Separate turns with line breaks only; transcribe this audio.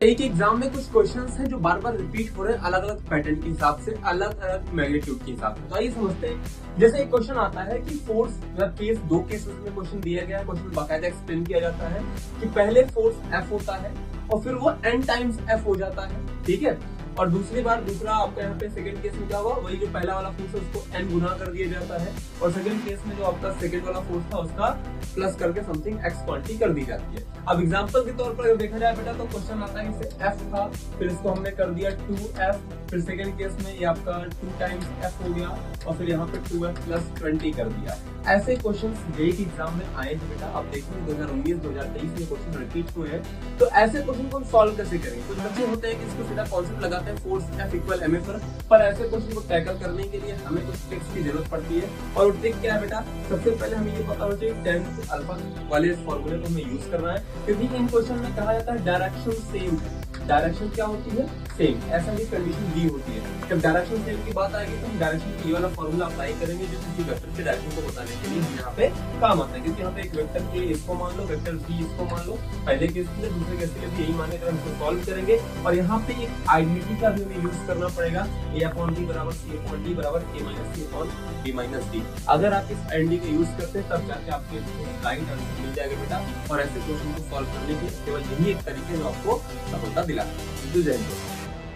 एक एग्जाम में कुछ क्वेश्चंस हैं जो बार बार रिपीट हो रहे हैं अलग अलग पैटर्न के हिसाब से, अलग अलग मैग्नीट्यूड के हिसाब से। तो आइए समझते हैं। जैसे एक क्वेश्चन आता है कि फोर्स केस, दो केसेस में क्वेश्चन दिया गया है, क्वेश्चन बाकायदा एक्सप्लेन किया जाता है कि पहले फोर्स एफ होता है और फिर वो n टाइम्स एफ हो जाता है, ठीक है। और दूसरी बार दूसरा आपका यहाँ पे सेकंड केस में क्या हुआ, वही जो पहला वाला फोर्स है उसको n गुना कर दिया जाता है और सेकंड केस में जो आपका सेकंड वाला फोर्स था उसका प्लस करके समथिंग x क्वांटिटी कर दी जाती है। अब एग्जांपल के तौर पर अगर देखा जाए बेटा तो क्वेश्चन आता है इसे f था, फिर इसको हमने कर दिया 2f, फिर सेकंड केस में ये आपका 2 टाइम्स f हो गया और फिर यहाँ पे 2f प्लस 20 कर दिया। ऐसे क्वेश्चंस जेईई एग्जाम में आए हैं बेटा, आप देखेंगे 2019-2023 में क्वेश्चन रिपीट हुए हैं। तो ऐसे क्वेश्चन को हम सॉल्व कैसे करेंगे? कुछ बच्चे होते हैं कि इसको सीधा कॉन्सेप्ट लगाते हैं फोर्स F इक्वल ma पर ऐसे क्वेश्चन को टैकल करने के लिए हमें कुछ ट्रिक्स की जरूरत पड़ती है। और वो ट्रिक क्या है बेटा? सबसे पहले हमें ये पता होना चाहिए tan अल्फा वाले फॉर्मूले को हमें यूज करना है, क्योंकि इन क्वेश्चन में कहा जाता है डायरेक्शन सेम है। डायरेक्शन क्या होती है? सेम। ऐसा ही कंडीशन दी होती है। जब डायरेक्शन सेम की बात आएगी तो हम डायरेक्शन की वाला फॉर्मूला अप्लाई करेंगे जो किसी वेक्टर के डायरेक्शन को बताने के लिए यहाँ पे काम आता है। क्योंकि यहाँ पे एक वेक्टर ए इसको मान लो, वेक्टर बी इसको मान लो, पहले केस के लिए, दूसरे केस के लिए भी यही माने हम इसको सॉल्व करेंगे। और यहाँ पे एक आइडेंटिटी का भी हमें यूज करना पड़ेगा, a अपॉन b बराबर c अपॉन d बराबर a minus c upon b minus d। अगर आप इस आइडेंटिटी का यूज करते हैं तब जाके आपके राइट आंसर मिल जाएगा बेटा। और ऐसे क्वेश्चन को सॉल्व करने के केवल यही एक तरीके में आपको सफलता दिलाता है। जय हिंद।